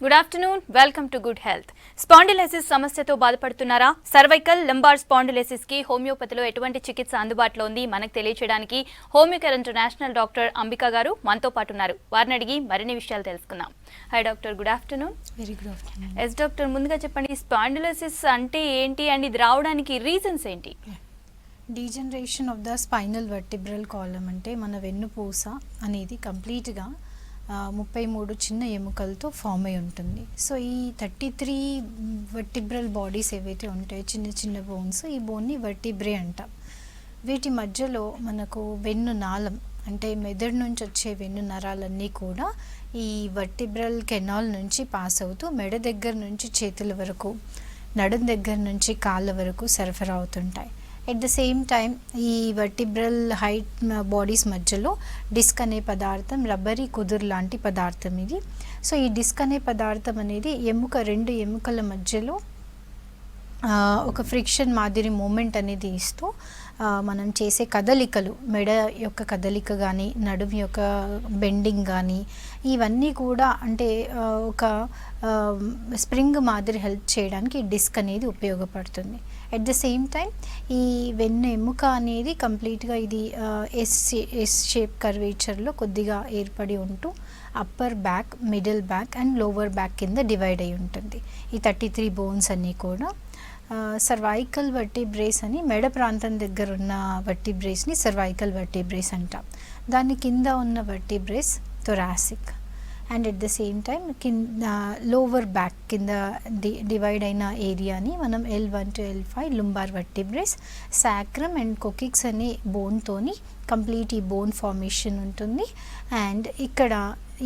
Good afternoon, welcome to good health. Spondylosis సమస్యతో బాధపడుతున్నారా? Cervical lumbar spondylosis కి హోమియోపతిలో ఎటువంటి చికిత్స అందుబాటులో ఉంది మనకు తెలియచేయడానికి హోమియోకేర్ ఇంటర్నేషనల్ డాక్టర్ అంబికా గారు మనతో పాటు ఉన్నారు. వారిని అడిగి మరిన్ని విషయాలు తెలుసుకుందాం. Hi doctor, good afternoon. Very good afternoon. Yes doctor, ముందుగా చెప్పండి, స్పాండిలైసిస్ అంటే ఏంటి అండ్ ఇది రావడానికి రీజన్స్ ఏంటి? Degeneration of the spinal vertebral column అంటే మన వెన్నుపూస అనేది కంప్లీట్గా 33 చిన్న ఎముకలతో ఫామ్ అయి ఉంటుంది. సో ఈ 33 వర్టిబ్రల్ బాడీస్ ఏవైతే ఉంటాయో చిన్న చిన్న బోన్స్, ఈ బోన్ని వర్టిబ్రే అంటాం. వీటి మధ్యలో మనకు వెన్ను నాళం అంటే మెదడు నుంచి వచ్చే వెన్ను నరాలన్నీ కూడా ఈ వర్టిబ్రల్ కెనాల్ నుంచి పాస్ అవుతూ మెడ దగ్గర నుంచి చేతుల వరకు, నడుం దగ్గర నుంచి కాళ్ళ వరకు సరఫరా అవుతుంటాయి. ఎట్ ద సేమ్ టైం ఈ వర్టిబ్రల్ హైట్ బాడీస్ మధ్యలో డిస్క్ అనే పదార్థం రబ్బరీ కుదురు లాంటి పదార్థం ఇది. సో ఈ డిస్క్ అనే పదార్థం అనేది రెండు ఎముకల మధ్యలో ఒక ఫ్రిక్షన్ మాదిరి మూమెంట్ అనేది ఇస్తూ మనం చేసే కదలికలు, మెడ యొక్క కదలిక కానీ నడుము యొక్క బెండింగ్ కానీ ఇవన్నీ కూడా అంటే ఒక స్ప్రింగ్ మాదిరి హెల్ప్ చేయడానికి ఈ డిస్క్ అనేది ఉపయోగపడుతుంది. ఎట్ ద సేమ్ టైం ఈ వెన్ను ఎముక అనేది కంప్లీట్గా ఇది ఎస్ షేప్ కర్వేచర్లో కొద్దిగా ఏర్పడి ఉంటూ upper back, middle back and lower back కింద డివైడ్ అయి ఉంటుంది. ఈ 33 బోన్స్ అన్నీ కూడా సర్వైకల్ వర్టిబ్రేస్ అని మెడ ప్రాంతం దగ్గర ఉన్న వర్టిబ్రేస్ని సర్వైకల్ వర్టిబ్రేస్ అంటాం. దాని కింద ఉన్న vertebrae thoracic and at the same time కింద లోవర్ బ్యాక్ కింద డివైడ్ అయిన ఏరియాని మనం L1 to L5 lumbar vertebrae, sacrum and coccyx అనే బోన్తోని కంప్లీట్ ఈ బోన్ ఫార్మేషన్ ఉంటుంది. అండ్ ఇక్కడ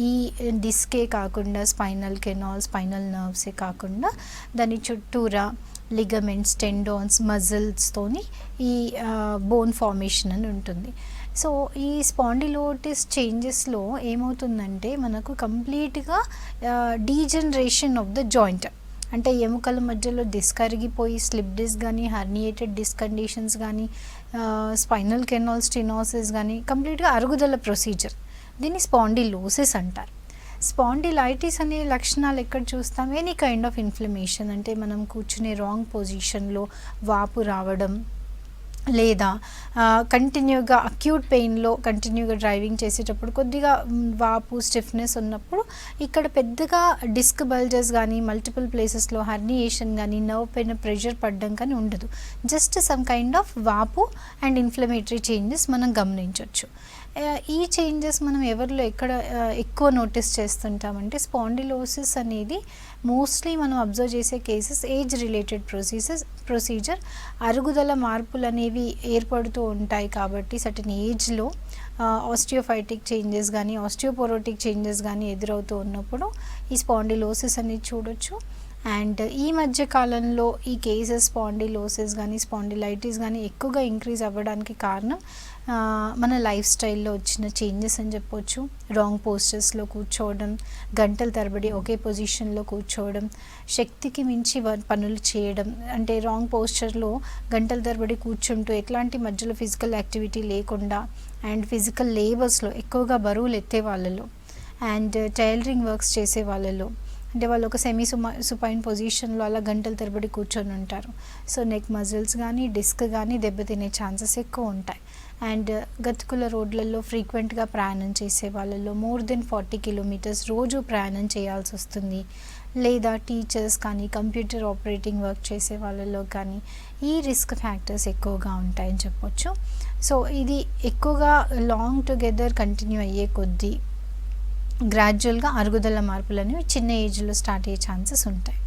ఈ డిస్కే కాకుండా స్పైనల్ కెనాల్, స్పైనల్ నర్వ్సే కాకుండా దాని చుట్టూరా లిగమెంట్స్, టెండాన్స్, మజిల్స్తోని ఈ బోన్ ఫార్మేషన్ అని ఉంటుంది. సో ఈ స్పాండిలోటిస్ చేంజెస్లో ఏమవుతుందంటే మనకు కంప్లీట్గా డీజనరేషన్ ఆఫ్ ద జాయింట్ అంటే ఎముకల మధ్యలో డిస్క్ అరిగిపోయి స్లిప్ డిస్క్ కానీ, హర్నియేటెడ్ డిస్క్ కండిషన్స్ కానీ, స్పైనల్ కెనాల్ స్టెనోసిస్ కానీ కంప్లీట్గా అరుగుదల ప్రొసీజర్, దీన్ని స్పాండిలోసిస్ అంటారు. స్పాండిలైటిస్ అనే లక్షణాలు ఎక్కడ చూస్తాం? ఎనీ కైండ్ ఆఫ్ ఇన్ఫ్లమేషన్ అంటే మనం కూర్చునే రాంగ్ పొజిషన్లో వాపు రావడం, లేదా కంటిన్యూగా అక్యూట్ పెయిన్లో కంటిన్యూగా డ్రైవింగ్ చేసేటప్పుడు కొద్దిగా వాపు, స్టిఫ్నెస్ ఉన్నప్పుడు ఇక్కడ పెద్దగా డిస్క్ బల్జెస్ కానీ, మల్టిపుల్ ప్లేసెస్లో హర్నియేషన్ కానీ, నర్వ్ పైన ప్రెషర్ పడడం కానీ ఉండదు. జస్ట్ సమ్ కైండ్ ఆఫ్ వాపు అండ్ ఇన్ఫ్లమేటరీ చేంజెస్ మనం గమనించవచ్చు. ఈ చేంజెస్ మనం ఎవరిలో ఎక్కడ ఎక్కువ నోటీస్ చేస్తుంటామంటే స్పాండిలోసిస్ అనేది మోస్ట్లీ మనం అబ్జర్వ్ చేసే కేసెస్ ఏజ్ రిలేటెడ్ ప్రొసీజర్ అరుగుదల మార్పులు అనేవి ఏర్పడుతూ ఉంటాయి. కాబట్టి సర్టన్ ఏజ్లో ఆస్టియోఫైటిక్ చేంజెస్ కానీ, ఆస్టియోపోరోటిక్ చేంజెస్ కానీ ఎదురవుతూ ఉన్నప్పుడు ఈ స్పాండిలోసిస్ అనేది చూడొచ్చు. అండ్ ఈ మధ్య కాలంలో ఈ కేసెస్ స్పాండిలోసిస్ కానీ, స్పాండిలైటిస్ కానీ ఎక్కువగా ఇంక్రీజ్ అవ్వడానికి కారణం మన లైఫ్ స్టైల్లో వచ్చిన చేంజెస్ అని చెప్పొచ్చు. రాంగ్ పోస్చర్స్లో కూర్చోవడం, గంటల తరబడి ఒకే పొజిషన్లో కూర్చోవడం, శక్తికి మించి పనులు చేయడం, అంటే రాంగ్ పోస్చర్లో గంటల తరబడి కూర్చుంటూ ఎట్లాంటి మధ్యలో ఫిజికల్ యాక్టివిటీ లేకుండా, అండ్ ఫిజికల్ లేబర్స్లో ఎక్కువగా బరువులు ఎత్తే వాళ్ళలో, అండ్ టైలరింగ్ వర్క్స్ చేసే వాళ్ళలో, అంటే వాళ్ళు ఒక సెమీ సుపైన్ పొజిషన్లో అలా గంటల తరబడి కూర్చొని ఉంటారు. సో నెక్ మజిల్స్ కానీ, డిస్క్ కానీ దెబ్బతినే ఛాన్సెస్ ఎక్కువ ఉంటాయి. అండ్ గతుకుల రోడ్లలో ఫ్రీక్వెంట్గా ప్రయాణం చేసే వాళ్ళలో మోర్ దెన్ 40 kilometers రోజు ప్రయాణం చేయాల్సి వస్తుంది. లేదా టీచర్స్ కానీ, కంప్యూటర్ ఆపరేటింగ్ వర్క్ చేసే వాళ్ళలో కానీ ఈ రిస్క్ ఫ్యాక్టర్స్ ఎక్కువగా ఉంటాయని చెప్పొచ్చు. సో ఇది ఎక్కువగా లాంగ్ టుగెదర్ కంటిన్యూ అయ్యే కొద్దీ గ్రాడ్యువల్గా అరుగుదల మార్పులు అనేవి చిన్న ఏజ్లో స్టార్ట్ అయ్యే ఛాన్సెస్ ఉంటాయి.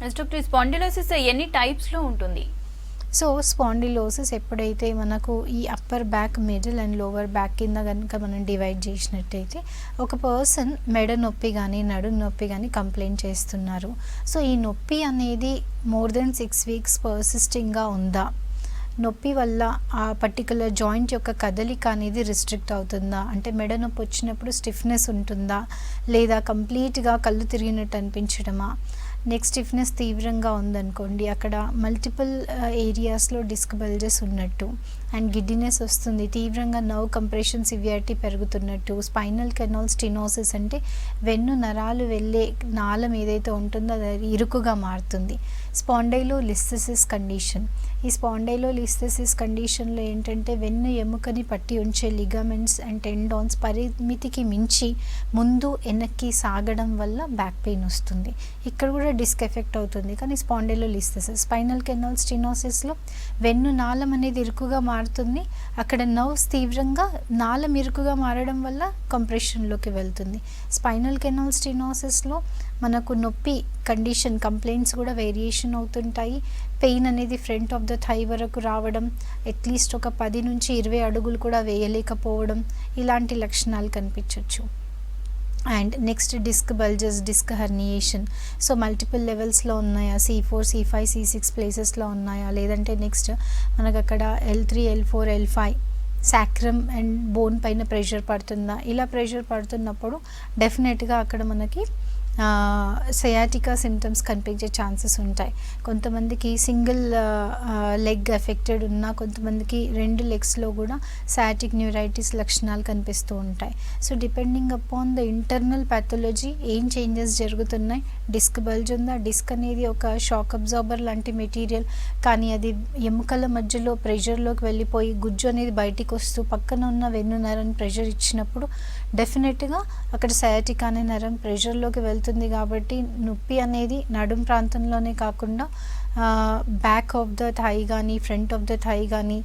డాక్టర్, స్పాండిలోసిస్ ఎన్ని టైప్స్లో ఉంటుంది? సో స్పాండిలోసిస్ ఎప్పుడైతే మనకు ఈ upper back, middle and lower back కింద కనుక మనం డివైడ్ చేసినట్టయితే ఒక పర్సన్ మెడ నొప్పి కానీ, నడుము నొప్పి కానీ కంప్లైంట్ చేస్తున్నారు. సో ఈ నొప్పి అనేది మోర్ దెన్ 6 weeks పర్సిస్టింగ్గా ఉందా, నొప్పి వల్ల ఆ పర్టికులర్ జాయింట్ యొక్క కదలిక అనేది రిస్ట్రిక్ట్ అవుతుందా, అంటే మెడ నొప్పి వచ్చినప్పుడు స్టిఫ్నెస్ ఉంటుందా, లేదా కంప్లీట్గా కళ్ళు తిరిగినట్టు అనిపించడమా, నెక్ స్టిఫ్నెస్ తీవ్రంగా ఉందనుకోండి, అక్కడ మల్టిపుల్ ఏరియాస్లో డిస్క్ బల్జెస్ ఉన్నట్టు, అండ్ గిడ్డినెస్ వస్తుంది, తీవ్రంగా నర్వ్ కంప్రెషన్ సివియారిటీ పెరుగుతున్నట్టు. స్పైనల్ కెనాల్ స్టినోసిస్ అంటే వెన్ను నరాలు వెళ్ళే నాళం ఏదైతే ఉంటుందో అది ఇరుకుగా మారుతుంది. స్పాండైలోలిస్థెసిస్ కండిషన్, ఈ స్పాండైలోలిస్థెసిస్ కండిషన్లో ఏంటంటే వెన్ను ఎముకని పట్టి ఉంచే లిగామెంట్స్ అండ్ టెండాన్స్ పరిమితికి మించి ముందు వెనక్కి సాగడం వల్ల బ్యాక్ పెయిన్ వస్తుంది. ఇక్కడ కూడా డిస్క్ ఎఫెక్ట్ అవుతుంది. కానీ స్పాండైలోలిస్థెసిస్, స్పైనల్ కెనాల్ స్టినోసిస్లో వెన్ను నాళం అనేది ఇరుకుగా మారుతుంది, అక్కడ నర్వ్స్ తీవ్రంగా నాళం ఇరుకుగా మారడం వల్ల కంప్రెషన్లోకి వెళ్తుంది. స్పైనల్ కెనాల్ స్టినోసిస్లో మనకు నొప్పి కండిషన్ కంప్లైంట్స్ కూడా వేరియేషన్ అవుతుంటాయి. పెయిన్ అనేది ఫ్రంట్ ఆఫ్ ద థై వరకు రావడం, అట్లీస్ట్ ఒక 10 నుంచి 20 అడుగులు కూడా వేయలేకపోవడం, ఇలాంటి లక్షణాలు కనిపించవచ్చు. And next disc bulges, disc herniation. So multiple లెవెల్స్లో ఉన్నాయా, C4, C5, C6 ప్లేసెస్లో ఉన్నాయా, లేదంటే నెక్స్ట్ మనకు అక్కడ L3, L4, L5 sacrum and bone పైన ప్రెషర్ పడుతుందా, ఇలా ప్రెషర్ పడుతున్నప్పుడు డెఫినెట్గా అక్కడ మనకి సయాటికా సిమ్టమ్స్ కనిపించే ఛాన్సెస్ ఉంటాయి. కొంతమందికి సింగిల్ లెగ్ ఎఫెక్టెడ్ ఉన్నా, కొంతమందికి 2 లెగ్స్లో కూడా సయాటిక్ న్యూరైటిస్ లక్షణాలు కనిపిస్తూ ఉంటాయి. So depending upon the internal pathology ఏం చేంజెస్ జరుగుతున్నాయి, డిస్క్ బల్జ్ ఉందా, డిస్క్ అనేది ఒక షాక్ అబ్జార్బర్ లాంటి మెటీరియల్, కానీ అది ఎముకల మధ్యలో ప్రెషర్లోకి వెళ్ళిపోయి గుజ్జు అనేది బయటికి వస్తూ పక్కన ఉన్న వెన్ను నరం ప్రెషర్ ఇచ్చినప్పుడు డెఫినెట్గా అక్కడ సయాటిక్ అనే నరం ప్రెషర్లోకి వెళ్తుంది. కాబట్టి నొప్పి అనేది నడుం ప్రాంతంలోనే కాకుండా బ్యాక్ ఆఫ్ ద థై కానీ, ఫ్రంట్ ఆఫ్ ద థై కానీ,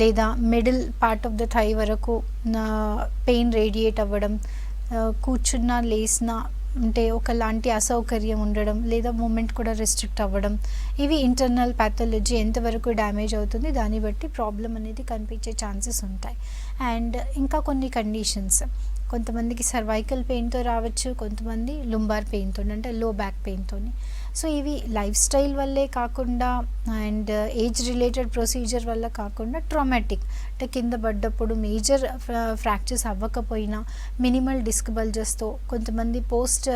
లేదా middle part of the thigh వరకు పెయిన్ రేడియేట్ అవ్వడం, కూర్చున్నా లేసినా అంటే ఒకలాంటి అసౌకర్యం ఉండడం, లేదా మూమెంట్ కూడా రెస్ట్రిక్ట్ అవ్వడం, ఇవి ఇంటర్నల్ ప్యాథాలజీ ఎంతవరకు డ్యామేజ్ అవుతుంది దాన్ని బట్టి ప్రాబ్లం అనేది కనిపించే ఛాన్సెస్ ఉంటాయి. అండ్ ఇంకా కొన్ని కండిషన్స్, కొంతమందికి సర్వైకల్ పెయిన్తో రావచ్చు, కొంతమంది లుంబార్ పెయిన్తో అంటే లో బ్యాక్ పెయిన్తో. సో ఇవి లైఫ్ స్టైల్ వల్లే కాకుండా అండ్ ఏజ్ రిలేటెడ్ ప్రొసీజర్ వల్ల కాకుండా ట్రామాటిక్ అంటే కింద పడ్డప్పుడు మేజర్ ఫ్రాక్చర్స్ అవ్వకపోయినా మినిమల్ డిస్క్ బల్జెస్తో, కొంతమంది పోస్ట్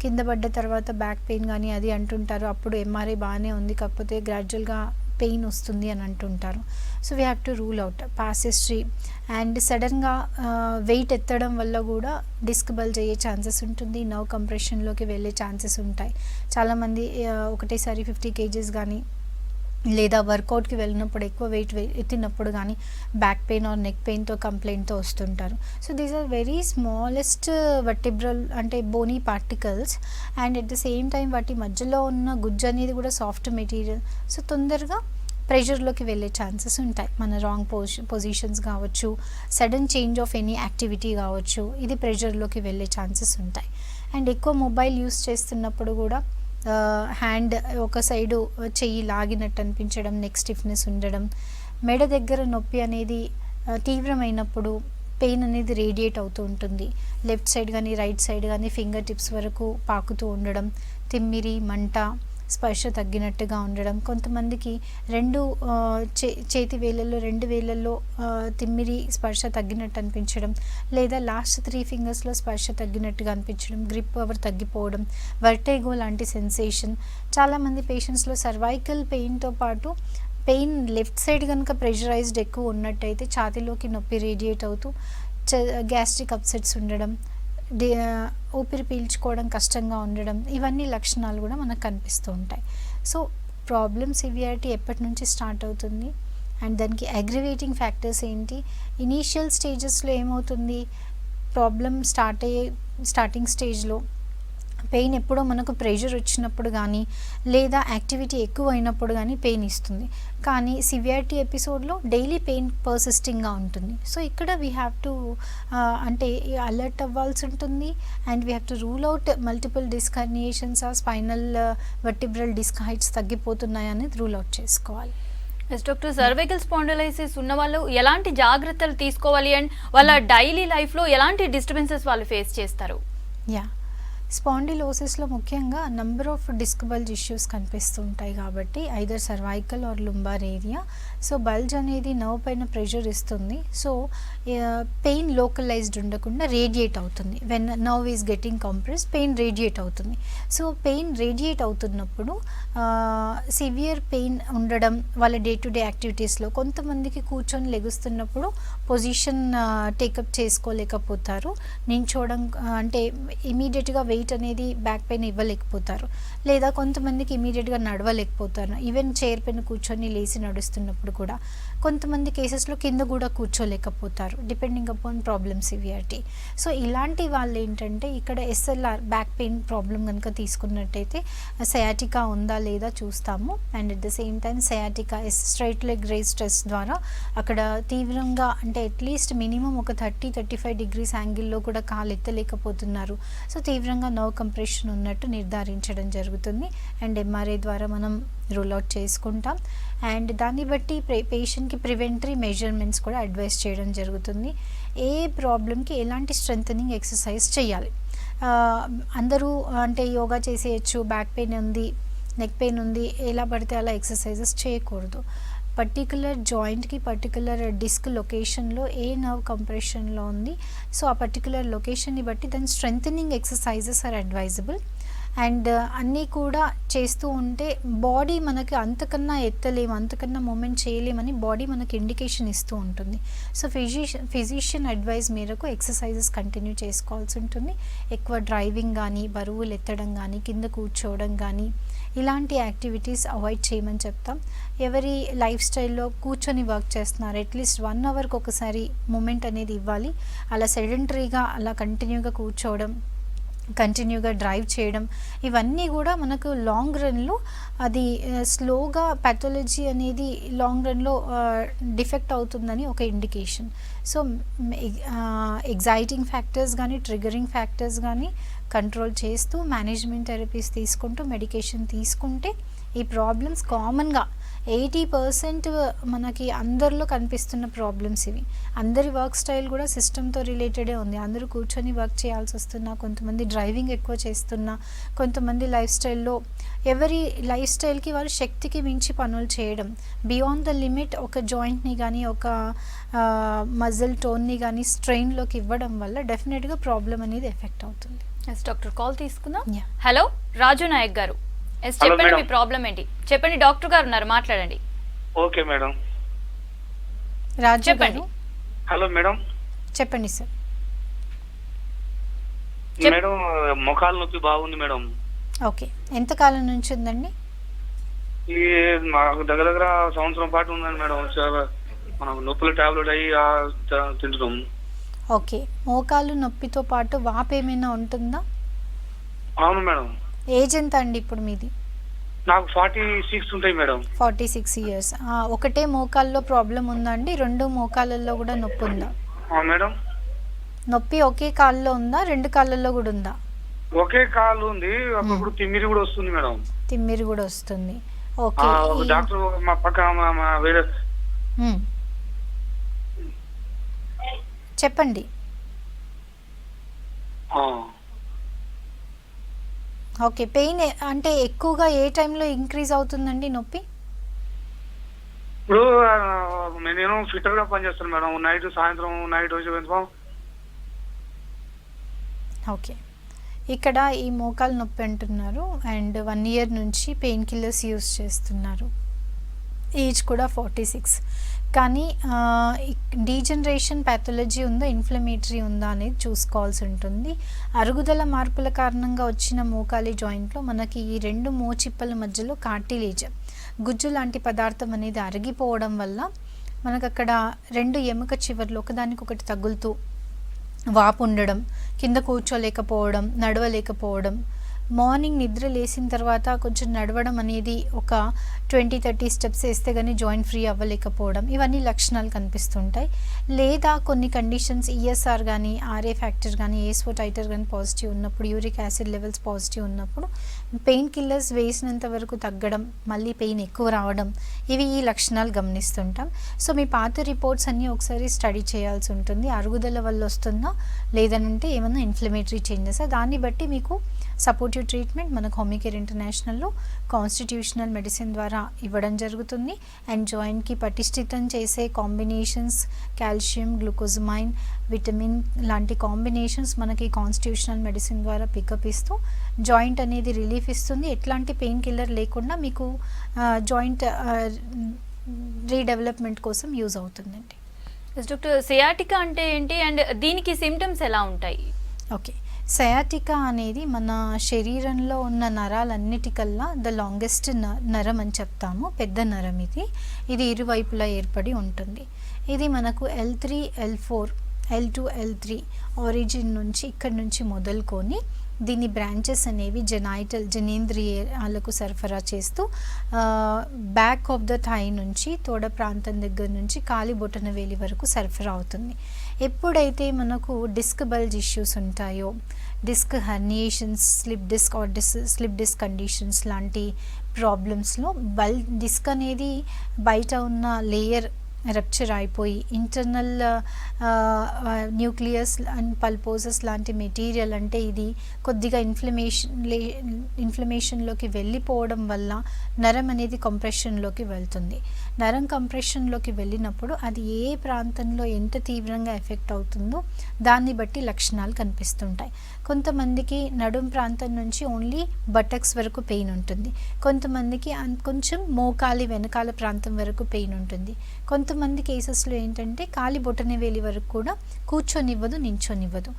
కింద పడ్డ తర్వాత బ్యాక్ పెయిన్ కానీ అది అంటుంటారు, అప్పుడు MRI బాగానే ఉంది కాకపోతే గ్రాడ్యువల్గా పెయిన్ వస్తుంది అని అంటుంటారు. So we have to rule out past history. And సడన్గా వెయిట్ ఎత్తడం వల్ల కూడా డిస్క్ బల్జ్ అయ్యే ఛాన్సెస్ ఉంటుంది, నర్వ్ కంప్రెషన్లోకి వెళ్ళే ఛాన్సెస్ ఉంటాయి. చాలామంది ఒకటేసారి 50 kgs కానీ, లేదా వర్కౌట్కి వెళ్ళినప్పుడు ఎక్కువ వెయిట్ ఎత్తినప్పుడు కానీ బ్యాక్ పెయిన్ ఆర్ నెక్ పెయిన్తో కంప్లైంట్తో వస్తుంటారు. So these are very smallest vertebral అంటే bony particles, and at the same time వాటి మధ్యలో ఉన్న గుజ్జు అనేది కూడా సాఫ్ట్ మెటీరియల్. సో తొందరగా ప్రెషర్లోకి వెళ్ళే ఛాన్సెస్ ఉంటాయి. మన రాంగ్ పొజిషన్స్ కావచ్చు, sudden change of any activity కావచ్చు, ఇది ప్రెషర్లోకి వెళ్ళే ఛాన్సెస్ ఉంటాయి. అండ్ ఎక్కువ మొబైల్ యూస్ చేస్తున్నప్పుడు కూడా హ్యాండ్ ఒక సైడు చెయ్యి లాగినట్టు అనిపించడం, నెక్ స్టిఫ్నెస్ ఉండడం, మెడ దగ్గర నొప్పి అనేది తీవ్రమైనప్పుడు పెయిన్ అనేది రేడియేట్ అవుతూ ఉంటుంది. లెఫ్ట్ సైడ్ కానీ రైట్ సైడ్ కానీ ఫింగర్ టిప్స్ వరకు పాకుతూ ఉండడం, తిమ్మిరి, మంట, స్పర్శ తగ్గినట్టుగా ఉండడం, కొంతమందికి చేతి వేళ్ళల్లో 2 వేళ్ళల్లో తిమ్మిరి స్పర్శ తగ్గినట్టు అనిపించడం, లేదా లాస్ట్ 3 ఫింగర్స్లో స్పర్శ తగ్గినట్టుగా అనిపించడం, గ్రిప్ పవర్ తగ్గిపోవడం, వర్టైగో లాంటి సెన్సేషన్. చాలామంది పేషెంట్స్లో సర్వైకల్ పెయిన్తో పాటు పెయిన్ లెఫ్ట్ సైడ్ కనుక ప్రెషరైజ్డ్ ఎక్కువ ఉన్నట్టయితే ఛాతీలోకి నొప్పి రేడియేట్ అవుతూ గ్యాస్ట్రిక్ అప్సెట్స్ ఉండడం, ఊపిరి పీల్చుకోవడం కష్టంగా ఉండడం, ఇవన్నీ లక్షణాలు కూడా మనకు కనిపిస్తూ ఉంటాయి. సో ప్రాబ్లమ్ సివియారిటీ ఎప్పటి నుంచి స్టార్ట్ అవుతుంది అండ్ దానికి అగ్రివేటింగ్ ఫ్యాక్టర్స్ ఏంటి, ఇనీషియల్ స్టేజెస్లో ఏమవుతుంది, ప్రాబ్లమ్ స్టార్టింగ్ స్టేజ్లో పెయిన్ ఎప్పుడో మనకు ప్రెషర్ వచ్చినప్పుడు కానీ, లేదా యాక్టివిటీ ఎక్కువ అయినప్పుడు కానీ పెయిన్ ఇస్తుంది. కానీ సివియారిటీ ఎపిసోడ్లో డైలీ పెయిన్ పర్సిస్టింగ్గా ఉంటుంది. సో ఇక్కడ వీ హ్యావ్ టు అంటే అలర్ట్ అవ్వాల్సి ఉంటుంది. And we have to rule out multiple disc herniations, spinal vertebral disc heights తగ్గిపోతున్నాయి అనేది రూల్ అవుట్ చేసుకోవాలి. డాక్టర్, సర్వైకల్ స్పాండిలైసిస్ ఉన్న వాళ్ళు ఎలాంటి జాగ్రత్తలు తీసుకోవాలి అండ్ వాళ్ళ డైలీ లైఫ్లో ఎలాంటి డిస్టర్బెన్సెస్ వాళ్ళు ఫేస్ చేస్తారు? యా, స్పాండిలోసిస్లో ముఖ్యంగా number of disc bulge issues కనిపిస్తూ ఉంటాయి కాబట్టి either cervical or lumbar area. So bulge అనేది నర్వ్ పైన ప్రెషర్ ఇస్తుంది. సో పెయిన్ లోకలైజ్డ్ ఉండకుండా రేడియేట్ అవుతుంది. When nerve is getting compress pain radiate అవుతుంది. సో పెయిన్ రేడియేట్ అవుతున్నప్పుడు సివియర్ పెయిన్ ఉండడం వాళ్ళ డే టు డే యాక్టివిటీస్లో కొంతమందికి కూర్చొని లెగుస్తున్నప్పుడు పొజిషన్ టేకప్ చేసుకోలేకపోతారు. నించోవడం అంటే ఇమీడియట్గా వెయిట్ అనేది బ్యాక్ పైన ఇవ్వలేకపోతారు. లేదా కొంతమందికి ఇమీడియట్గా నడవలేకపోతారు. ఈవెన్ చైర్ పైన కూర్చొని లేచి నడుస్తున్నప్పుడు కూడా. కొంతమంది కేసెస్లో కింద కూడా కూర్చోలేకపోతారు depending upon problem severity. So ఇలాంటి వాళ్ళు ఏంటంటే ఇక్కడ ఎస్ఎల్ఆర్ బ్యాక్ పెయిన్ ప్రాబ్లం కనుక తీసుకున్నట్టయితే సయాటికా ఉందా లేదా చూస్తాము. And at the same time sciatica straight leg raise test ద్వారా అక్కడ తీవ్రంగా అంటే అట్లీస్ట్ మినిమం ఒక 30-35 డిగ్రీస్ యాంగిల్లో కూడా కాలు ఎత్తలేకపోతున్నారు. సో తీవ్రంగా నర్వ్ కంప్రెషన్ ఉన్నట్టు నిర్ధారించడం జరుగుతుంది. అండ్ ఎంఆర్ఐ ద్వారా మనం రూల్ అవుట్ చేసుకుంటాం. అండ్ దాన్ని బట్టి పేషెంట్కి ప్రివెంటరీ మెజర్మెంట్స్ కూడా అడ్వైస్ చేయడం జరుగుతుంది. ఏ ప్రాబ్లంకి ఎలాంటి స్ట్రెంథనింగ్ ఎక్సర్సైజ్ చేయాలి. అందరూ అంటే యోగా చేసేయచ్చు, బ్యాక్ పెయిన్ ఉంది, నెక్ పెయిన్ ఉంది, ఎలా పడితే అలా ఎక్సర్సైజెస్ చేయకూడదు. పర్టికులర్ జాయింట్కి పర్టికులర్ డిస్క్ లొకేషన్లో ఏ నర్వ్ కంప్రెషన్లో ఉంది, సో ఆ పర్టికులర్ లొకేషన్ని బట్టి దాని strengthening exercises are advisable. And అన్నీ కూడా చేస్తూ ఉంటే బాడీ మనకి అంతకన్నా ఎత్తలేము, అంతకన్నా మూమెంట్ చేయలేమని బాడీ మనకి ఇండికేషన్ ఇస్తూ ఉంటుంది. సో ఫిజిషియన్ అడ్వైస్ మేరకు ఎక్సర్సైజెస్ కంటిన్యూ చేసుకోవాల్సి ఉంటుంది. ఎక్కువ డ్రైవింగ్ కానీ, బరువులు ఎత్తడం కానీ, కింద కూర్చోవడం కానీ ఇలాంటి యాక్టివిటీస్ అవాయిడ్ చేయమని చెప్తాం. ఎవరి లైఫ్ స్టైల్లో కూర్చొని వర్క్ చేస్తున్నారు, అట్లీస్ట్ 1 అవర్కి ఒకసారి మూమెంట్ అనేది ఇవ్వాలి. అలా సెడెంటరీగా అలా కంటిన్యూగా కూర్చోవడం, కంటిన్యూగా డ్రైవ్ చేయడం ఇవన్నీ కూడా మనకు లాంగ్ రన్లో అది స్లోగా ప్యాథాలజీ అనేది లాంగ్ రన్లో డిఫెక్ట్ అవుతుందని ఒక ఇండికేషన్. సో ఎగ్జైటింగ్ ఫ్యాక్టర్స్ కానీ, ట్రిగరింగ్ ఫ్యాక్టర్స్ కానీ కంట్రోల్ చేస్తూ మేనేజ్మెంట్ థెరపీస్ తీసుకుంటూ మెడికేషన్ తీసుకుంటే ఈ ప్రాబ్లమ్స్ కామన్గా 80% మనకి అందరిలో కనిపిస్తున్న ప్రాబ్లమ్స్ ఇవి. అందరి వర్క్ స్టైల్ కూడా సిస్టమ్తో రిలేటెడే ఉంది. అందరూ కూర్చొని వర్క్ చేయాల్సి వస్తున్నా, కొంతమంది డ్రైవింగ్ ఎక్కువ చేస్తున్నా, కొంతమంది లైఫ్ స్టైల్లో ఎవరి లైఫ్ స్టైల్కి వారు శక్తికి మించి పనులు చేయడం, బియాండ్ ద లిమిట్ ఒక జాయింట్ని కానీ ఒక మజిల్ టోన్ని కానీ స్ట్రెయిన్లోకి ఇవ్వడం వల్ల డెఫినెట్గా ప్రాబ్లం అనేది ఎఫెక్ట్ అవుతుంది. డాక్టర్ కాల్ తీసుకుందాం. Yeah. హలో రాజు నాయక్ గారు, చెప్పండి మీ ప్రాబ్లం ఏంటి చెప్పండి. డాక్టర్ గారు ఉన్నారు, మాట్లాడండి. Okay madam. రాజు చెప్పండి. గారు హలో మేడం. చెప్పండి సార్. మేడం మొఖాల నొప్పి బాగుంది మేడం. ఓకే, ఎంతకాలం నుంచి ఉందండి? ఈ మాకు దగ్గర దగ్గర సంవత్సరం పాటు ఉందండి మేడం. చాలా మనకు నొప్పుల టాబ్లెట్ అయ్యి తింటున్నాం. ఓకే, మోకాలు నొప్పితో పాటు వాపు ఏమైనా ఉంటుందా? అవును మేడం. ఏజ్ ఎంత అండి ఇప్పుడు మీది? నాకు 46 ఉంటాయి మేడం. 46 ఇయర్స్. ఒకటే మోకాల్లో ప్రాబ్లం ఉందా అండి? 2 మోకాళ్ళల్లో కూడా నొప్పి ఉందా? మేడం నొప్పి ఒకే కాల్లో ఉందా, 2 కాళ్ళల్లో కూడా ఉందా? ఒకే కాలు ఉంది, అప్పుడు తిమ్మిరి కూడా వస్తుంది మేడం. తిమ్మిరి కూడా వస్తుంది. ఓకే, డాక్టర్ మా పక్క మా వేరే చెప్పండి. ఓకే, పెయిన్ అంటే ఎక్కువగా ఏ టైంలో ఇంక్రీజ్ అవుతుందండి నొప్పి? ఇప్పుడు నేను ఫిటర్ గా పనిచేస్తాను మేడం. నైట్ సాయంత్రం నైట్ వచ్చి వెళ్తాం. ఓకే, ఇక్కడ ఈ మోకాలు నొప్పి అంటున్నారు అండ్ 1 ఇయర్ నుంచి పెయిన్ కిల్లర్స్ యూస్ చేస్తున్నారు. ఏజ్ కూడా 46. కానీ డీజనరేషన్ ప్యాథాలజీ ఉందా, ఇన్ఫ్లమేటరీ ఉందా అనేది చూసుకోవాల్సి ఉంటుంది. అరుగుదల మార్పుల కారణంగా వచ్చిన మోకాలి జాయింట్లో మనకి ఈ 2 మోచిప్పల మధ్యలో కార్టిలేజ్ గుజ్జు లాంటి పదార్థం అనేది అరిగిపోవడం వల్ల మనకు అక్కడ 2 ఎముక చివర్లు ఒకదానికొకటి తగులుతూ వాపు ఉండడం, కింద కూర్చోలేకపోవడం, నడవలేకపోవడం, మార్నింగ్ నిద్ర లేచిన తర్వాత కొంచెం నడవడం అనేది ఒక 20-30 స్టెప్స్ వేస్తే కానీ జాయింట్ ఫ్రీ అవ్వలేకపోవడం, ఇవన్నీ లక్షణాలు కనిపిస్తుంటాయి. లేదా కొన్ని కండిషన్స్ ఈఎస్ఆర్ కానీ ఆర్ఏ ఫ్యాక్టర్ కానీ ఏస్ఓ టైటర్ కానీ పాజిటివ్ ఉన్నప్పుడు, యూరిక్ యాసిడ్ లెవెల్స్ పాజిటివ్ ఉన్నప్పుడు పెయిన్ కిల్లర్స్ వేసినంత వరకు తగ్గడం, మళ్ళీ పెయిన్ ఎక్కువ రావడం, ఇవి ఈ లక్షణాలు గమనిస్తుంటాం. సో మీ పాత రిపోర్ట్స్ అన్నీ ఒకసారి స్టడీ చేయాల్సి ఉంటుంది. అరుగుదల వల్ల వస్తుందా లేదనంటే ఏమన్నా ఇన్ఫ్లమేటరీ చేంజెస్, దాన్ని బట్టి మీకు సపోర్టివ్ ట్రీట్మెంట్ మనకు హోమికేర్ ఇంటర్నేషనల్లో కాన్స్టిట్యూషనల్ మెడిసిన్ ద్వారా ఇవ్వడం జరుగుతుంది. అండ్ జాయింట్కి పటిష్ఠితం చేసే కాంబినేషన్స్, కాల్షియం, గ్లూకోజమైన్, విటమిన్ లాంటి కాంబినేషన్స్ మనకి కాన్స్టిట్యూషనల్ మెడిసిన్ ద్వారా పికప్ ఇస్తూ జాయింట్ అనేది రిలీఫ్ ఇస్తుంది. ఎట్లాంటి పెయిన్ కిల్లర్ లేకుండా మీకు జాయింట్ రీడెవలప్మెంట్ కోసం యూజ్ అవుతుందండి. డాక్టర్, సియాటికా అంటే ఏంటి అండ్ దీనికి సిమ్టమ్స్ ఎలా ఉంటాయి? ఓకే, సయాటికా అనేది మన శరీరంలో ఉన్న నరాలన్నిటికల్లా ద లాంగెస్ట్ నరం అని చెప్తాము. పెద్ద నరం ఇది ఇరువైపులా ఏర్పడి ఉంటుంది. ఇది మనకు L3, L4, L2, L3 origin నుంచి ఇక్కడ నుంచి మొదలుకొని దీని బ్రాంచెస్ అనేవి జనేంద్రియాలకు సరఫరా చేస్తూ బ్యాక్ ఆఫ్ ద థై నుంచి తోడ ప్రాంతం దగ్గర నుంచి కాలి బొటన వేలి వరకు సరఫరా అవుతుంది. ఎప్పుడైతే మనకు డిస్క్ బల్జ్ ఇష్యూస్ ఉంటాయో, disc herniations, slip disc conditions లాంటి ప్రాబ్లమ్స్లో డిస్క్ అనేది బయట ఉన్న లేయర్ రప్చర్ అయిపోయి ఇంటర్నల్ న్యూక్లియస్ అండ్ పల్పోసస్ లాంటి మెటీరియల్, అంటే ఇది కొద్దిగా ఇన్ఫ్లమేషన్లోకి వెళ్ళిపోవడం వల్ల నరం అనేది కంప్రెషన్లోకి వెళ్తుంది. నరం కంప్రెషన్లోకి వెళ్ళినప్పుడు అది ఏ ప్రాంతంలో ఎంత తీవ్రంగా ఎఫెక్ట్ అవుతుందో దాన్ని బట్టి లక్షణాలు కనిపిస్తుంటాయి. కొంతమందికి నడుం ప్రాంతం నుంచి ఓన్లీ బటక్స్ వరకు పెయిన్ ఉంటుంది, కొంతమందికి కొంచెం మోకాలి వెనకాల ప్రాంతం వరకు పెయిన్ ఉంటుంది, కొంతమంది కేసెస్లో ఏంటంటే కాలి బొటనవేలి వరకు కూడా కూర్చొనివ్వదు, నించొనివ్వదు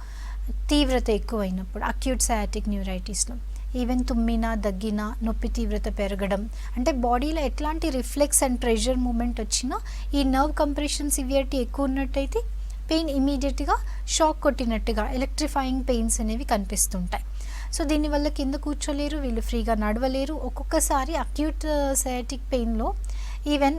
తీవ్రత ఎక్కువైనప్పుడు, అక్యూట్ సయాటిక్ న్యూరైటిస్లో. ఈవెన్ తుమ్మినా, దగ్గినా, నొప్పి తీవ్రత పెరగడం, అంటే బాడీలో ఎట్లాంటి రిఫ్లెక్స్ అండ్ ప్రెషర్ మూమెంట్ వచ్చినా ఈ నర్వ్ కంప్రెషన్ సివియరిటీ ఎక్కువ ఉన్నట్టయితే పెయిన్ ఇమీడియట్గా షాక్ కొట్టినట్టుగా ఎలక్ట్రిఫైయింగ్ పెయిన్స్ అనేవి కనిపిస్తుంటాయి. సో దీనివల్ల కింద కూర్చోలేరు, వీళ్ళు ఫ్రీగా నడవలేరు. ఒక్కొక్కసారి అక్యూట్ సయాటిక్ పెయిన్లో ఈవెన్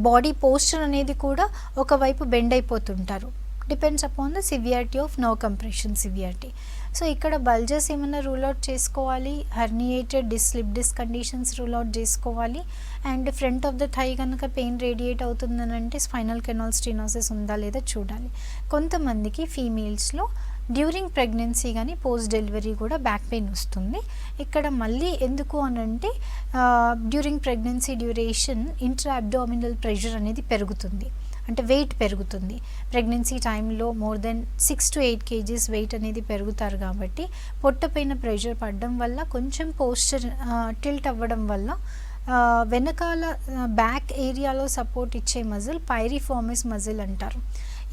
బాడీ పోస్చర్ అనేది కూడా ఒకవైపు బెండ్ అయిపోతుంటారు. Depends upon the severity of nerve compression severity. So ఇక్కడ బల్జెస్ ఏమైనా రూల్ అవుట్ చేసుకోవాలి, herniated slip disc conditions rule out చేసుకోవాలి. And front of the thigh కనుక పెయిన్ రేడియేట్ అవుతుందని అంటే స్పైనల్ కెనాల్ స్టెనోసిస్ ఉందా లేదా చూడాలి. కొంతమందికి ఫీమేల్స్లో డ్యూరింగ్ ప్రెగ్నెన్సీ కానీ పోస్ట్ డెలివరీ కూడా బ్యాక్ పెయిన్ వస్తుంది. ఇక్కడ మళ్ళీ ఎందుకు అని అంటే during pregnancy duration intra abdominal pressure అనేది పెరుగుతుంది, అంటే వెయిట్ పెరుగుతుంది. ప్రెగ్నెన్సీ టైంలో more than 6 to 8 kgs weight అనేది పెరుగుతారు కాబట్టి పొట్టపైన ప్రెషర్ పడడం వల్ల కొంచెం పోస్చర్ టిల్ట్ అవ్వడం వల్ల వెనకాల బ్యాక్ ఏరియాలో సపోర్ట్ ఇచ్చే మజిల్ పైరిఫార్మిస్ మజిల్ అంటారు.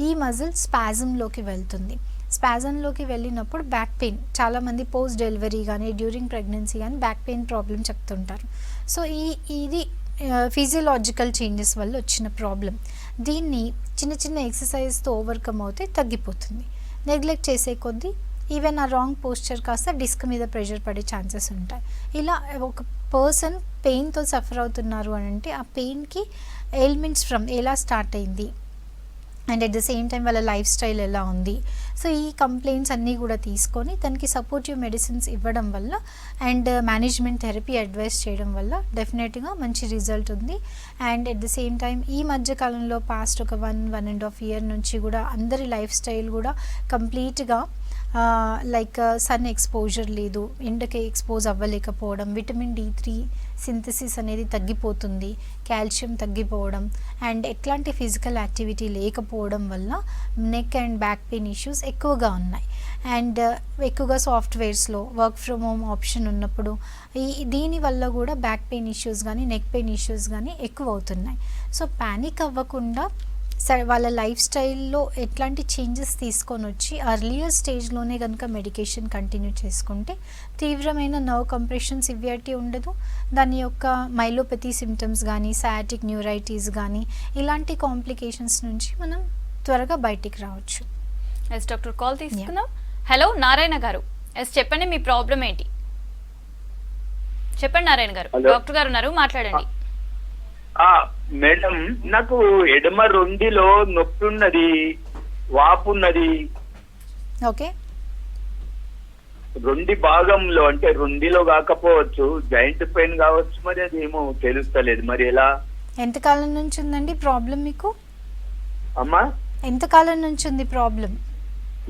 ఈ మజిల్ స్పాజంలోకి వెళ్తుంది. స్పాజంలోకి వెళ్ళినప్పుడు బ్యాక్ పెయిన్, చాలామంది పోస్ట్ డెలివరీ కానీ డ్యూరింగ్ ప్రెగ్నెన్సీ కానీ బ్యాక్ పెయిన్ ప్రాబ్లం చెప్తుంటారు. సో ఇది ఫిజియలాజికల్ చేంజెస్ వల్ల వచ్చిన ప్రాబ్లం. దీన్ని చిన్న చిన్న ఎక్సర్సైజ్తో ఓవర్కమ్ అవుతే తగ్గిపోతుంది. నెగ్లెక్ట్ చేసే కొద్దీ ఈవెన్ ఆ రాంగ్ పోస్చర్ కాస్త డిస్క్ మీద ప్రెషర్ పడే ఛాన్సెస్ ఉంటాయి. ఇలా ఒక పర్సన్ పెయిన్తో సఫర్ అవుతున్నారు అని అంటే ఆ పెయిన్కి ఎయిల్మెంట్స్ ఫ్రమ్ ఎలా స్టార్ట్ అయింది and at the same time వాళ్ళ లైఫ్ స్టైల్ ఎలా ఉంది, సో ఈ కంప్లైంట్స్ అన్నీ కూడా తీసుకొని తనకి సపోర్టివ్ మెడిసిన్స్ ఇవ్వడం వల్ల అండ్ మేనేజ్మెంట్ థెరపీ అడ్వైస్ చేయడం వల్ల డెఫినెట్గా మంచి రిజల్ట్ ఉంది. And at the same time ఈ మధ్యకాలంలో పాస్ట్ ఒక 1.5 year నుంచి కూడా అందరి లైఫ్ స్టైల్ కూడా కంప్లీట్గా లైక్ సన్ ఎక్స్పోజర్ లేదు, ఎండకి ఎక్స్పోజ్ అవ్వలేకపోవడం, విటమిన్ D3 సింథసిస్ అనేది తగ్గిపోతుంది, కాల్షియం తగ్గిపోవడం అండ్ ఎట్లాంటి ఫిజికల్ యాక్టివిటీ లేకపోవడం వల్ల neck and back pain issues ఎక్కువగా ఉన్నాయి. అండ్ ఎక్కువగా సాఫ్ట్వేర్స్లో వర్క్ ఫ్రమ్ హోమ్ ఆప్షన్ ఉన్నప్పుడు దీనివల్ల కూడా బ్యాక్ పెయిన్ ఇష్యూస్ కానీ నెక్ పెయిన్ ఇష్యూస్ కానీ ఎక్కువ అవుతున్నాయి. సో ప్యానిక్ అవ్వకుండా వాళ్ళ లైఫ్ స్టైల్లో ఎట్లాంటి చేంజెస్ తీసుకొని వచ్చి అర్లియర్ స్టేజ్లోనే కనుక మెడికేషన్ కంటిన్యూ చేసుకుంటే తీవ్రమైన నర్వ్ కంప్రెషన్ సివియారిటీ ఉండదు. దాని యొక్క మైలోపతి సిమ్టమ్స్ కానీ సయాటిక్ న్యూరైటిస్ కానీ ఇలాంటి కాంప్లికేషన్స్ నుంచి మనం త్వరగా బయటికి రావచ్చు. డాక్టర్ కాల్ తీసుకుందాం. హలో నారాయణ గారు, ఎస్ చెప్పండి, మీ ప్రాబ్లం ఏంటి? చెప్పండి నారాయణ గారు. హలో. డాక్టర్ గారు ఉన్నారు, మాట్లాడండి. మేడం, నాకు ఎడమ రొండిలో నొప్పి ఉన్నది, వాపు ఉన్నది. ఓకే, రొండి భాగంలో అంటే రొండిలో కాకపోవచ్చు, జాయింట్ పెయిన్ కావచ్చు, మరి అది ఏమో తెలుస్తలేదు, మరి ఎలా? ఎంతకాలం నుంచి ఉందండి ప్రాబ్లం మీకు? అమ్మా, ఎంతకాలం నుంచి ఉంది ప్రాబ్లం?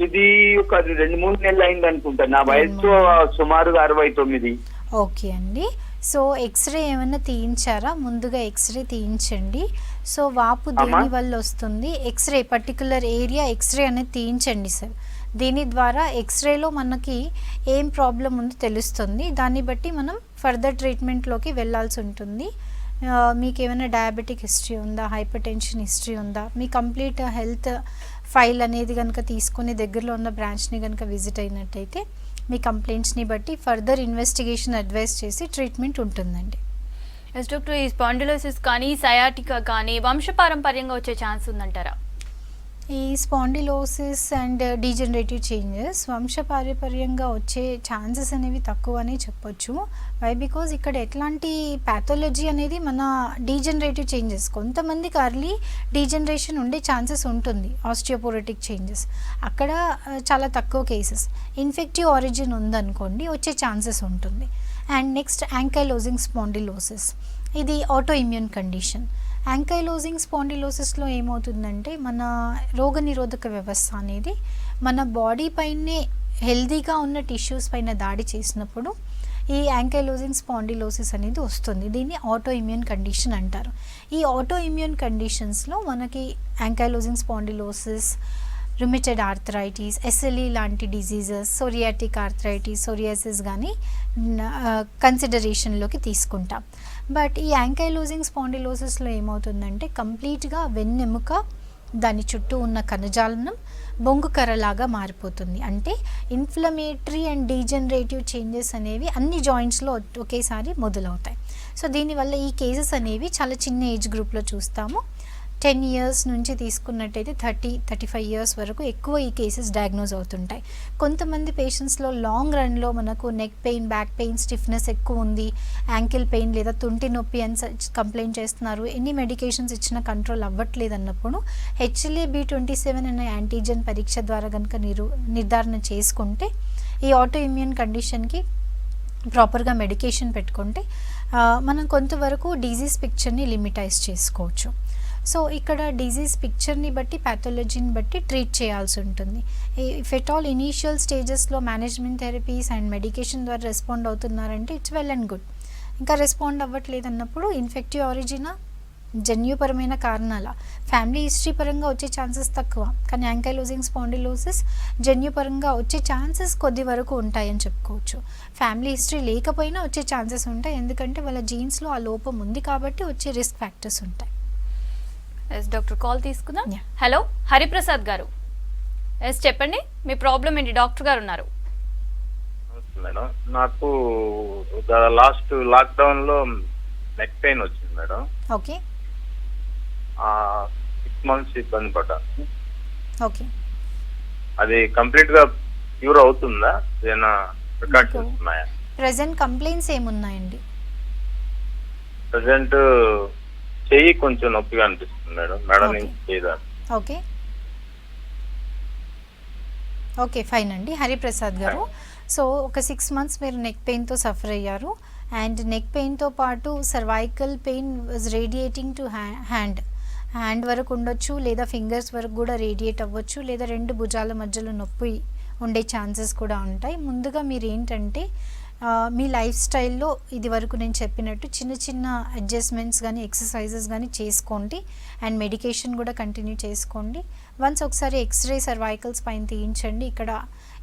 ఇది ఒక 2-3 నెలలు అయింది అనుకుంటా. నా వయసు సుమారుగా 69. ఓకే అండి. సో ఎక్స్రే ఏమైనా తీయించారా? ముందుగా ఎక్స్రే తీయించండి. సో వాపు దేని వల్ల వస్తుంది, ఎక్స్రే పర్టికులర్ ఏరియా ఎక్స్రే అనేది తీయించండి సార్. దీని ద్వారా ఎక్స్రేలో మనకి ఏం ప్రాబ్లం ఉందో తెలుస్తుంది. దాన్ని బట్టి మనం ఫర్దర్ ట్రీట్మెంట్లోకి వెళ్ళాల్సి ఉంటుంది. మీకు ఏమైనా డయాబెటిక్ హిస్టరీ ఉందా, హైపర్ టెన్షన్ హిస్టరీ ఉందా, మీ కంప్లీట్ హెల్త్ ఫైల్ అనేది కనుక తీసుకుని దగ్గరలో ఉన్న బ్రాంచ్ని కనుక విజిట్ అయినట్టయితే మీ కంప్లైంట్స్ని బట్టి ఫర్దర్ ఇన్వెస్టిగేషన్ అడ్వైస్ చేసి ట్రీట్మెంట్ ఉంటుందండి. ఎస్ డాక్టర్, ఈ స్పాండిలోసిస్ కానీ సయాటికా కానీ వంశపారంపర్యంగా వచ్చే ఛాన్స్ ఉందంటారా? ఈ స్పాండిలోసిస్ అండ్ డీజనరేటివ్ చేంజెస్ వంశపారంపర్యంగా వచ్చే ఛాన్సెస్ అనేవి తక్కువ అని చెప్పొచ్చు. వై బికాజ్ ఇక్కడ ఎట్లాంటి ప్యాథాలజీ అనేది మన డీజనరేటివ్ చేంజెస్, కొంతమందికి అర్లీ డీజనరేషన్ ఉండే ఛాన్సెస్ ఉంటుంది, ఆస్టియోపోరోటిక్ చేంజెస్ అక్కడ చాలా తక్కువ కేసెస్. ఇన్ఫెక్టివ్ ఆరిజిన్ ఉందనుకోండి వచ్చే ఛాన్సెస్ ఉంటుంది. అండ్ నెక్స్ట్ యాంకైలోజింగ్ స్పాండిలోసిస్, ఇది ఆటో ఇమ్యూన్ కండిషన్. యాంకైలోజింగ్ స్పాండిలోసిస్లో ఏమవుతుందంటే మన రోగనిరోధక వ్యవస్థ అనేది మన బాడీ పైనే హెల్దీగా ఉన్న టిష్యూస్ పైన దాడి చేసినప్పుడు ఈ యాంకైలోజింగ్ స్పాండిలోసిస్ అనేది వస్తుంది. దీన్ని ఆటో ఇమ్యూన్ కండిషన్ అంటారు. ఈ ఆటో ఇమ్యూన్ కండిషన్స్లో మనకి ankylosing spondylosis, rheumatoid arthritis, SLE లాంటి డిజీజెస్, సోరియాటిక్ ఆర్థరైటిస్, సోరియాసిస్ కానీ కన్సిడరేషన్లోకి తీసుకుంటాం. బట్ ఈ యాంకైలోజింగ్ స్పాండిలోసిస్లో ఏమవుతుందంటే కంప్లీట్గా వెన్నెముక దాని చుట్టూ ఉన్న కణజాలం బొంగు కర్రలాగా మారిపోతుంది. అంటే ఇన్ఫ్లమేటరీ అండ్ డీజనరేటివ్ చేంజెస్ అనేవి అన్ని జాయింట్స్లో ఒకేసారి మొదలవుతాయి. సో దీనివల్ల ఈ కేసెస్ అనేవి చాలా చిన్న ఏజ్ గ్రూప్లో చూస్తాము. 10 years నుంచి తీసుకున్నట్టయితే 30-35 years వరకు ఎక్కువ ఈ కేసెస్ డయాగ్నోజ్ అవుతుంటాయి. కొంతమంది పేషెంట్స్లో లాంగ్ రన్లో మనకు neck pain, back pain, stiffness ఎక్కువ ఉంది, యాంకిల్ పెయిన్ లేదా తుంటి నొప్పి అని కంప్లైంట్ చేస్తున్నారు, ఎన్ని మెడికేషన్స్ ఇచ్చినా కంట్రోల్ అవ్వట్లేదు అన్నప్పుడు HLA-B27 అనే యాంటీజెన్ పరీక్ష ద్వారా కనుక నిర్ధారణ చేసుకుంటే ఈ ఆటో ఇమ్యూన్ కండిషన్కి ప్రాపర్గా మెడికేషన్ పెట్టుకుంటే మనం కొంతవరకు డిజీజ్ పిక్చర్ని లిమిటైజ్ చేసుకోవచ్చు. సో ఇక్కడ డిజీజ్ పిక్చర్ని బట్టి ప్యాథాలజీని బట్టి ట్రీట్ చేయాల్సి ఉంటుంది. ఇఫ్ ఎట్ ఆల్ ఇనీషియల్ స్టేజెస్లో మేనేజ్మెంట్ థెరపీస్ అండ్ మెడికేషన్ ద్వారా రెస్పాండ్ అవుతున్నారంటే ఇట్స్ వెల్ అండ్ గుడ్. ఇంకా రెస్పాండ్ అవ్వట్లేదు అన్నప్పుడు ఇన్ఫెక్టివ్ ఆరిజినా, జన్యుపరమైన కారణాల, ఫ్యామిలీ హిస్టరీ పరంగా వచ్చే ఛాన్సెస్ తక్కువ, కానీ యాంకైలోజింగ్ స్పాండిలోసిస్ జన్యుపరంగా వచ్చే ఛాన్సెస్ కొద్ది వరకు ఉంటాయని చెప్పుకోవచ్చు. ఫ్యామిలీ హిస్టరీ లేకపోయినా వచ్చే ఛాన్సెస్ ఉంటాయి, ఎందుకంటే వాళ్ళ జీన్స్లో ఆ లోపం ఉంది కాబట్టి వచ్చే రిస్క్ ఫ్యాక్టర్స్ ఉంటాయి. ఎస్ డాక్టర్, కాల్ తీసుకుందాం. హలో హరిప్రసాద్ గారు, ఎస్ చెప్పండి, మీ ప్రాబ్లం ఏంటి? డాక్టర్ గారు ఉన్నారు. మేడం, నాకు లాస్ట్ లాక్డౌన్ లో నెక్ పెయిన్ వచ్చింది మేడం. ఓకే, 6 months ఇబ్బంది పడ్డాను. ఓకే, అది కంప్లీట్ గా క్యూర్ అవుతుందా? ఏదైనా ప్రికాషన్స్ ఉన్నాయా? ప్రెజెంట్ కంప్లైంట్స్ ఏమున్నాయండి? ప్రెసెంట్ చెయ్యి కొంచెం నొప్పిగా అనిపిస్తుంది మేడం, మేడం నుంచి చేయదా? ఓకే, ఓకే, ఫైన్ అండి హరిప్రసాద్ గారు. సో ఒక 6 months మీరు నెక్ పెయిన్తో సఫర్ అయ్యారు. అండ్ నెక్ పెయిన్తో పాటు cervical pain was radiating to hand వరకు ఉండొచ్చు, లేదా ఫింగర్స్ వరకు కూడా రేడియేట్ అవ్వచ్చు, లేదా 2 భుజాల మధ్యలో నొప్పి ఉండే ఛాన్సెస్ కూడా ఉంటాయి. ముందుగా మీరు ఏంటంటే మీ లైఫ్ స్టైల్లో ఇది వరకు నేను చెప్పినట్టు చిన్న చిన్న అడ్జస్ట్మెంట్స్ కానీ ఎక్సర్సైజెస్ కానీ చేసుకోండి. అండ్ మెడికేషన్ కూడా కంటిన్యూ చేసుకోండి. వన్స్ ఒకసారి ఎక్స్రే సర్వైకల్స్ పైన తీయించండి. ఇక్కడ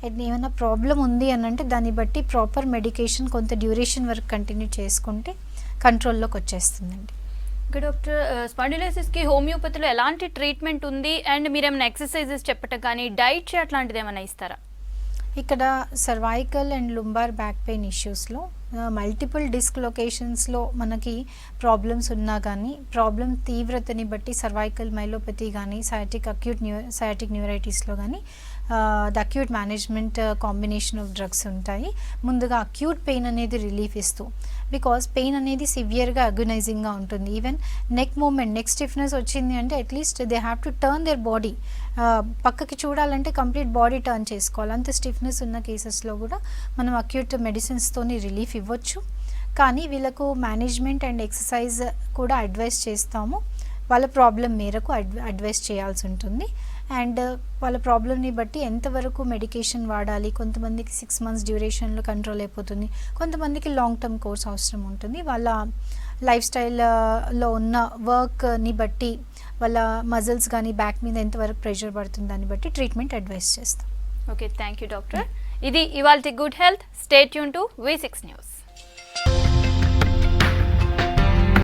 ఏమైనా ప్రాబ్లం ఉంది అని అంటే దాన్ని బట్టి ప్రాపర్ మెడికేషన్ కొంత డ్యూరేషన్ వరకు కంటిన్యూ చేసుకుంటే కంట్రోల్లోకి వచ్చేస్తుందండి. డాక్టర్, స్పాండిలోసిస్కి హోమియోపతిలో ఎలాంటి ట్రీట్మెంట్ ఉంది? అండ్ మీరేమైనా ఎక్సర్సైజెస్ చెప్పటం కానీ డైట్ అట్లాంటిది ఏమైనా ఇస్తారా? ఇక్కడ cervical and lumbar back pain ఇష్యూస్లో మల్టిపుల్ డిస్క్ లొకేషన్స్లో మనకి ప్రాబ్లమ్స్ ఉన్నా కానీ ప్రాబ్లం తీవ్రతని బట్టి సర్వైకల్ మైలోపతి కానీ సయాటిక్ న్యూరైటిస్లో కానీ the acute management combination of drugs ఉంటాయి. ముందుగా అక్యూట్ పెయిన్ అనేది రిలీఫ్ ఇస్తూ, బికాస్ పెయిన్ అనేది సివియర్గా అగ్యునైజింగ్గా ఉంటుంది. Even neck movement, neck stiffness వచ్చింది అంటే at least they have to turn their body, పక్కకి చూడాలంటే కంప్లీట్ బాడీ టర్న్ చేసుకోవాలి. అంత స్టిఫ్నెస్ ఉన్న కేసెస్లో కూడా మనం అక్యూట్ మెడిసిన్స్తోని రిలీఫ్ ఇవ్వచ్చు. కానీ వీళ్ళకు మేనేజ్మెంట్ అండ్ ఎక్సర్సైజ్ కూడా అడ్వైస్ చేస్తాము. వాళ్ళ ప్రాబ్లం మేరకు అడ్వైస్ చేయాల్సి ఉంటుంది. అండ్ వాళ్ళ ప్రాబ్లమ్ని బట్టి ఎంతవరకు మెడికేషన్ వాడాలి, కొంతమందికి 6 months డ్యూరేషన్లో కంట్రోల్ అయిపోతుంది, కొంతమందికి లాంగ్ టర్మ్ కోర్స్ అవసరం ఉంటుంది. వాళ్ళ లైఫ్ స్టైల్లో ఉన్న వర్క్ని బట్టి, వాళ్ళ మజిల్స్ కానీ బ్యాక్ మీద ఎంతవరకు ప్రెషర్ పడుతుంది దాన్ని బట్టి ట్రీట్మెంట్ అడ్వైస్ చేస్తాం. Okay, thank you doctor. ఇది ఇవాల్టి good health. Stay tune to V6 news.